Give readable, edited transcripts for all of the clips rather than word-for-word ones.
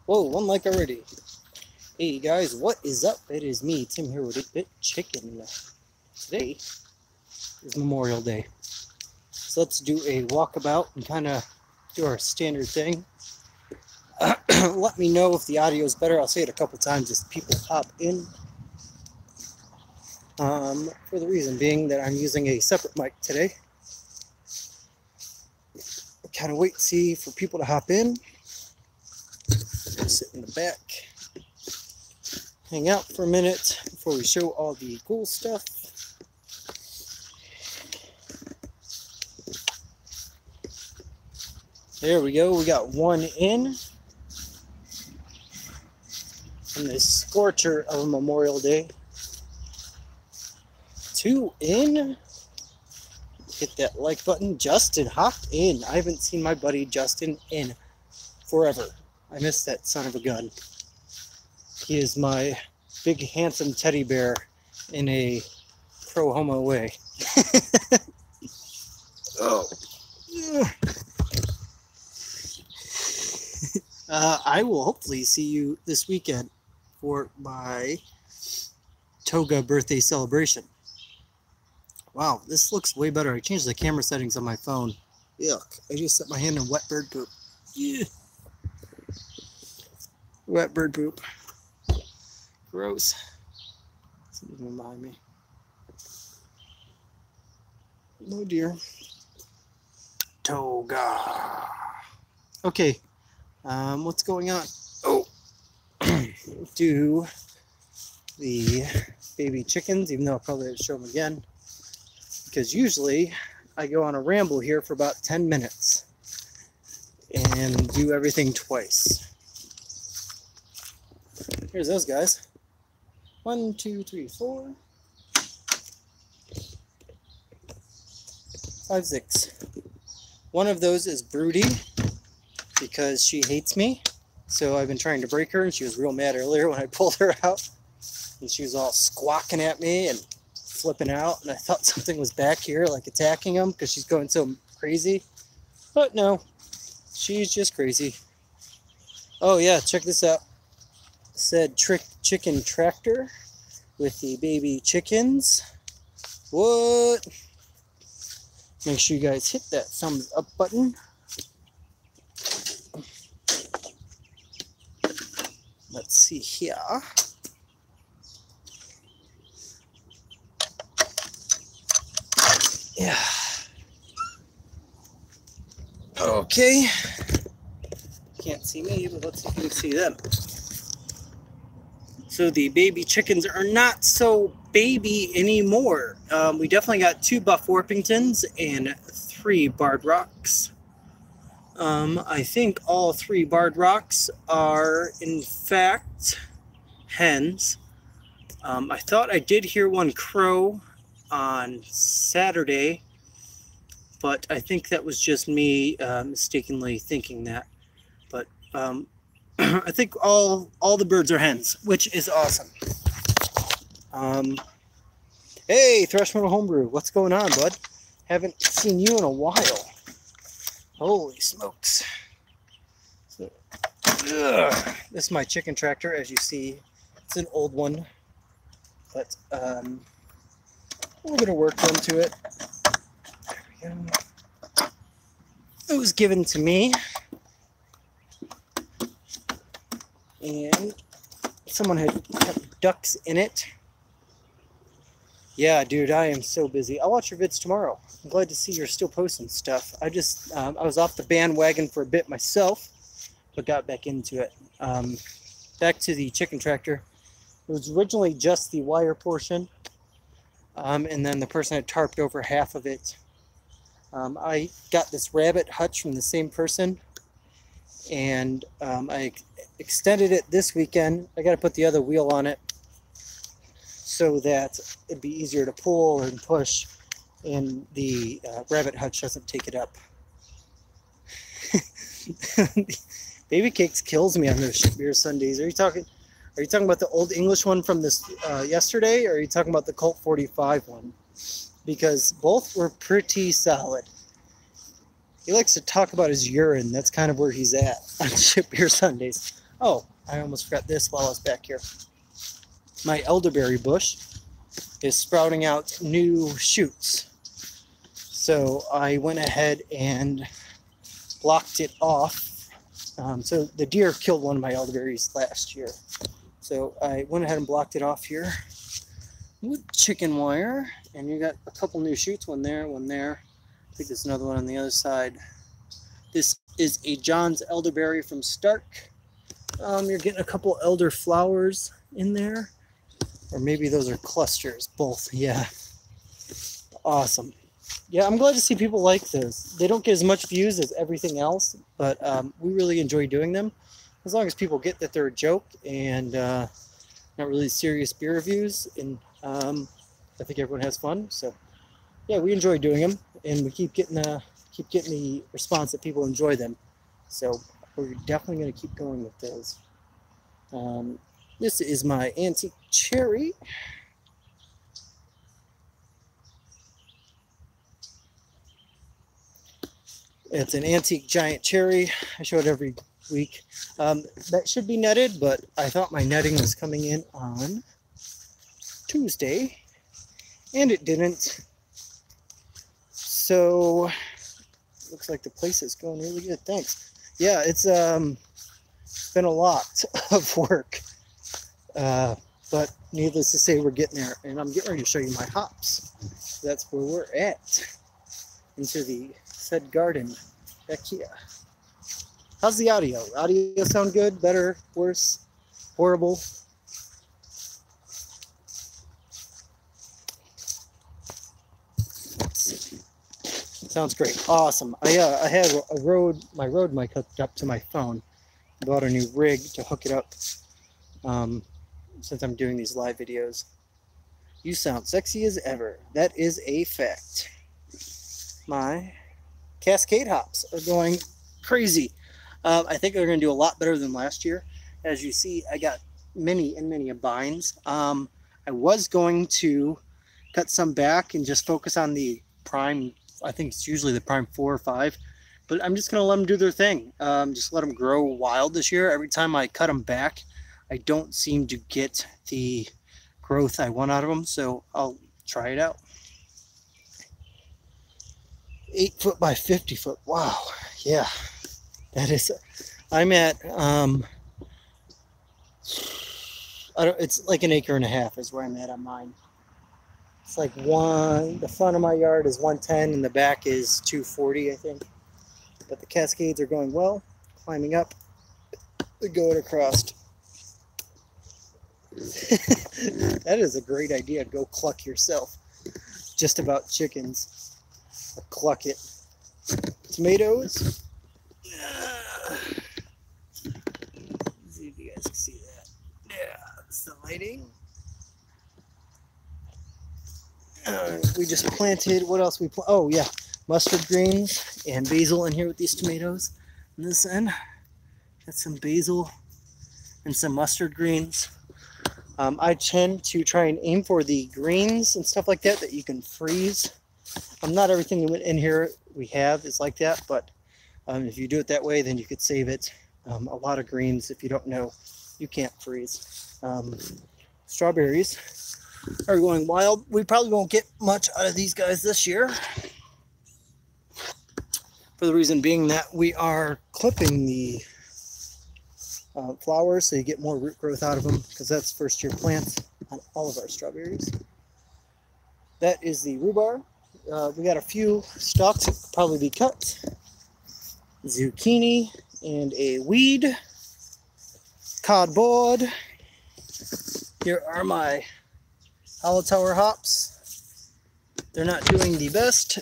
Whoa, one like already. Hey guys, what is up? It is me, Tim here with 8-Bit Chicken. Today is Memorial Day. So let's do a walkabout and kind of do our standard thing. Let me know if the audio is better. I'll say it a couple times as people hop in. For the reason being that I'm using a separate mic today. Kind of wait and see for people to hop in. Sit in the back. Hang out for a minute before we show all the cool stuff. There we go. We got one in. And the scorcher of Memorial Day. Two in. Hit that like button. Justin hopped in. I haven't seen my buddy Justin in forever. I miss that son of a gun. He is my big handsome teddy bear in a pro-homo way. Oh. I will hopefully see you this weekend for my toga birthday celebration. Wow, this looks way better. I changed the camera settings on my phone. Yuck, I just set my hand in wet bird poop. Yeah. Wet bird poop. Gross. Something behind me. Oh dear. Toga. Okay. What's going on? Oh. Do the baby chickens, even though I'll probably show them again. Because usually I go on a ramble here for about 10 minutes and do everything twice. Here's those guys. 1, 2, 3, 4, 5, 6. One of those is broody because she hates me. So I've been trying to break her, and she was real mad earlier when I pulled her out. And she was all squawking at me and flipping out. And I thought something was back here, like attacking him because she's going so crazy. But no, she's just crazy. Oh yeah, check this out. Said trick chicken tractor with the baby chickens. What? Make sure you guys hit that thumbs up button. Let's see here. Yeah. Okay. Can't see me, but let's see if you can see them. So the baby chickens are not so baby anymore. We definitely got 2 Buff Orpingtons and 3 Barred Rocks. I think all 3 Barred Rocks are, in fact, hens. I thought I did hear one crow on Saturday, but I think that was just me mistakenly thinking that. But I think all the birds are hens, which is awesome. Hey, Thrushmetal Homebrew, what's going on, bud? Haven't seen you in a while. Holy smokes. So, this is my chicken tractor, as you see. It's an old one, but a little bit of work done to it. There we go. It was given to me. And someone had kept ducks in it. Yeah, dude, I am so busy. I'll watch your vids tomorrow. I'm glad to see you're still posting stuff. I was off the bandwagon for a bit myself, but got back into it. Back to the chicken tractor. It was originally just the wire portion, and then the person had tarped over half of it. I got this rabbit hutch from the same person, and I extended it this weekend. I got to put the other wheel on it so that it'd be easier to pull and push, and the rabbit hutch doesn't take it up. Baby Cakes kills me on those beer Sundays. Are you talking about the old English one from this yesterday, or are you talking about the Colt 45 one? Because both were pretty solid. He likes to talk about his urine. That's kind of where he's at on Ship Beer Sundays. Oh, I almost forgot this while I was back here. My elderberry bush is sprouting out new shoots. So I went ahead and blocked it off. So the deer killed one of my elderberries last year. So I went ahead and blocked it off here with chicken wire. And you got a couple new shoots, one there, one there. I think there's another one on the other side. This is a John's elderberry from Stark. You're getting a couple elder flowers in there. Or maybe those are clusters, both, yeah. Awesome. Yeah, I'm glad to see people like those. They don't get as much views as everything else, but we really enjoy doing them. As long as people get that they're a joke and not really serious beer reviews, and I think everyone has fun. So yeah, we enjoy doing them, and we keep getting the response that people enjoy them. So we're definitely going to keep going with those. This is my antique cherry. It's an antique giant cherry. I show it every week. That should be netted, but I thought my netting was coming in on Tuesday, and it didn't. So looks like the place is going really good. Thanks. Yeah, it's been a lot of work, but needless to say, we're getting there, and I'm getting ready to show you my hops. So that's where we're at, into the said garden back here. How's the audio? Audio sound good? Better? Worse? Horrible? Sounds great. Awesome. I had my Rode mic hooked up to my phone. Bought a new rig to hook it up since I'm doing these live videos. You sound sexy as ever. That is a fact. My Cascade hops are going crazy. I think they're going to do a lot better than last year. As you see, I got many and many binds. I was going to cut some back and just focus on the prime. I think it's usually the prime 4 or 5, but I'm just going to let them do their thing. Just let them grow wild this year. Every time I cut them back, I don't seem to get the growth I want out of them, so I'll try it out. 8 foot by 50 foot. Wow. Yeah, that is. I'm at it's like 1.5 acres is where I'm at on mine. It's like the front of my yard is 110 and the back is 240, I think. But the Cascades are going well, climbing up, they're going across. That is a great idea. Go cluck yourself. Just about chickens. Or cluck it. Tomatoes. Let's see if you guys can see that. Yeah, that's the lighting. We just planted, what else we planted? Oh yeah, mustard greens and basil in here with these tomatoes. On this end, got some basil and some mustard greens. I tend to try and aim for the greens and stuff like that you can freeze. Not everything in here we have is like that, but if you do it that way, then you could save it. A lot of greens, if you don't know, you can't freeze. Strawberries are going wild. We probably won't get much out of these guys this year, for the reason being that we are clipping the flowers so you get more root growth out of them, because that's first year plants on all of our strawberries. That is the rhubarb. We got a few stalks that could probably be cut. Zucchini and a weed. Cardboard. Here are my Hollow Tower hops. They're not doing the best,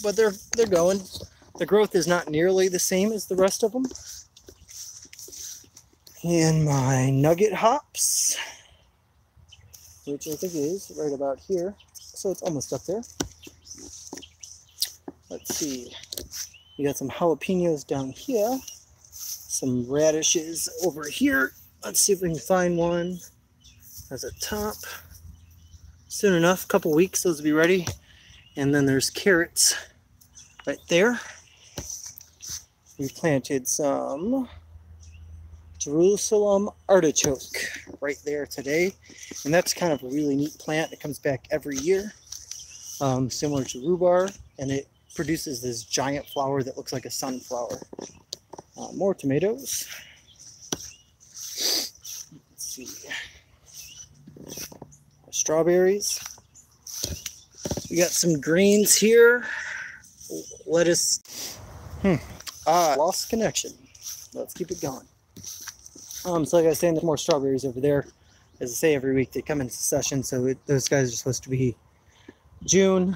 but they're going. The growth is not nearly the same as the rest of them. And my nugget hops, which I think is right about here. So it's almost up there. Let's see. We got some jalapenos down here. Some radishes over here. Let's see if we can find one as a top. Soon enough, a couple weeks, those will be ready. And then there's carrots right there. We planted some Jerusalem artichoke right there today. And that's kind of a really neat plant. It comes back every year, similar to rhubarb, and it produces this giant flower that looks like a sunflower. More tomatoes. Let's see. Strawberries. We got some greens here. Lettuce. Lost connection. Let's keep it going. So like I was saying, there's more strawberries over there. As I say, every week they come into session, so those guys are supposed to be June.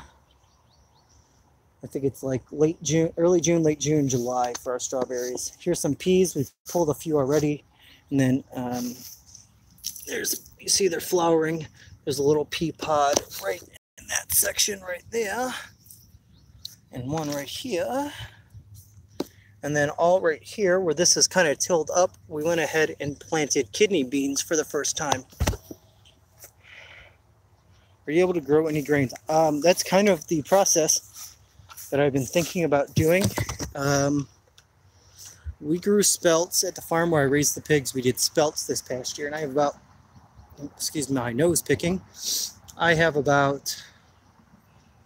I think it's like late June, early June, late June, July for our strawberries. Here's some peas. We've pulled a few already. And then you see they're flowering. There's a little pea pod right in that section right there. And one right here. And then all right here, where this is kind of tilled up, we went ahead and planted kidney beans for the first time. Are you able to grow any grains? That's kind of the process that I've been thinking about doing. We grew spelts at the farm where I raised the pigs. We did spelts this past year, and I have about, excuse my nose picking, I have about,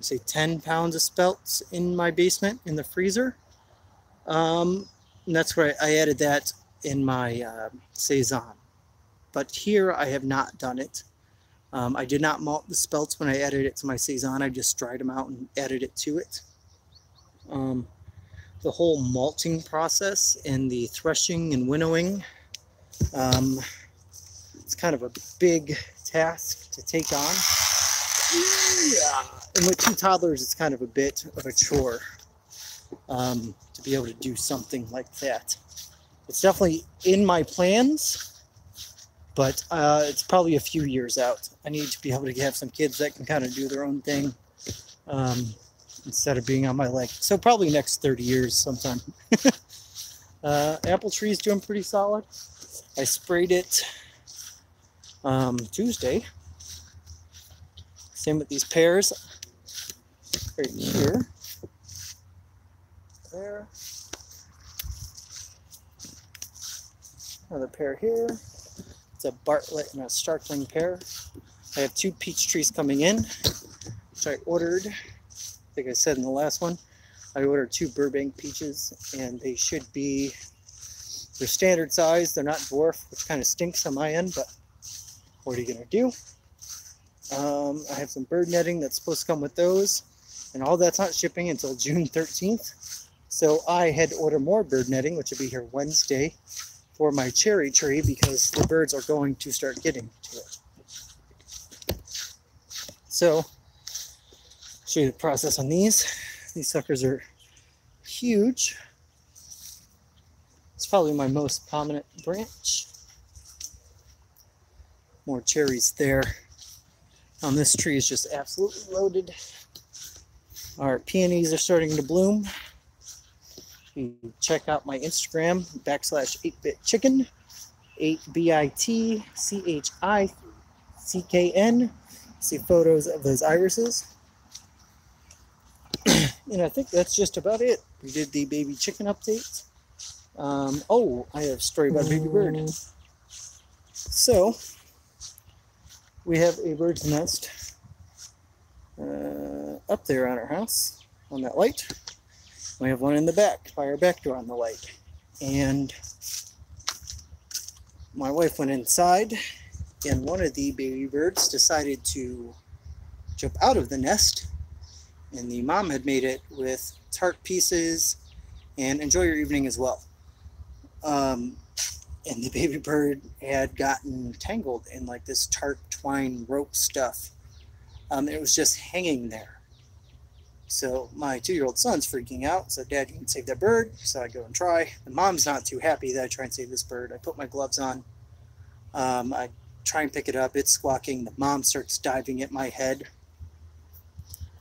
say, 10 pounds of spelts in my basement in the freezer. And that's where I added that in my saison. But here I have not done it. I did not malt the spelts when I added it to my saison. I just dried them out and added it to it. The whole malting process and the threshing and winnowing, it's kind of a big task to take on. Yeah. And with 2 toddlers, it's kind of a bit of a chore. To be able to do something like that. It's definitely in my plans, but it's probably a few years out. I need to be able to have some kids that can kind of do their own thing instead of being on my leg. So probably next 30 years sometime. Apple tree's doing pretty solid. I sprayed it Tuesday. Same with these pears right here. There. Another pear here. It's a Bartlett and a Starkling pear. I have 2 peach trees coming in, which I ordered. I think I said in the last one, I ordered 2 Burbank peaches, and they should be, they're standard size. They're not dwarf, which kind of stinks on my end, but what are you gonna do? I have some bird netting that's supposed to come with those, and all that's not shipping until June 13th. So I had to order more bird netting, which will be here Wednesday, for my cherry tree because the birds are going to start getting to it. So, show you the process on these. These suckers are huge. It's probably my most prominent branch. More cherries there. This tree is just absolutely loaded. Our peonies are starting to bloom. You check out my Instagram, /8bitchicken, 8BITCHICKN. See photos of those irises. And I think that's just about it. We did the baby chicken update. Oh, I have a story about a baby bird. So, we have a bird's nest up there on our house, on that light. We have one in the back, by our back door on the light. And my wife went inside, and one of the baby birds decided to jump out of the nest. And the mom had made it with tart pieces and enjoy your evening as well. And the baby bird had gotten tangled in like this tart twine rope stuff. It was just hanging there. So my 2-year-old son's freaking out. So, Dad, you can save that bird. So I go and try. The mom's not too happy that I try and save this bird. I put my gloves on. I try and pick it up. It's squawking. The mom starts diving at my head,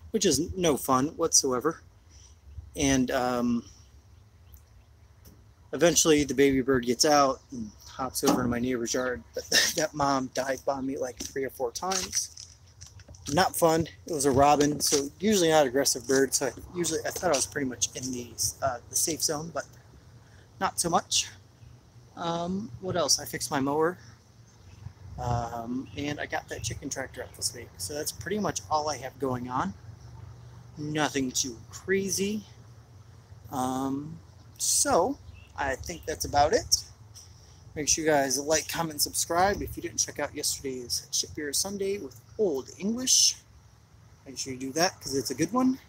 which is no fun whatsoever. And eventually the baby bird gets out and hops over to my neighbor's yard. But that mom dive bombed me like 3 or 4 times. Not fun. It was a robin, so usually not aggressive bird. So I thought I was pretty much in the safe zone, but not so much. What else? I fixed my mower. And I got that chicken tractor up this week. So that's pretty much all I have going on. Nothing too crazy. So I think that's about it. Make sure you guys like, comment, subscribe. If you didn't check out yesterday's Ship Beer Sunday with Old English, make sure you do that because it's a good one.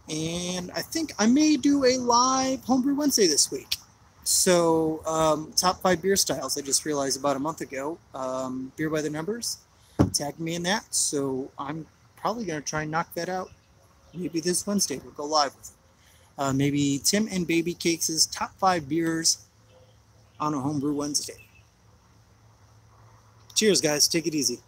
And I think I may do a live Homebrew Wednesday this week. So, top 5 beer styles, I just realized about a month ago. Beer by the Numbers tagged me in that. So I'm probably going to try and knock that out. Maybe this Wednesday we'll go live with it. Maybe Tim and Baby Cakes' top 5 beers on a Homebrew Wednesday. Cheers, guys. Take it easy.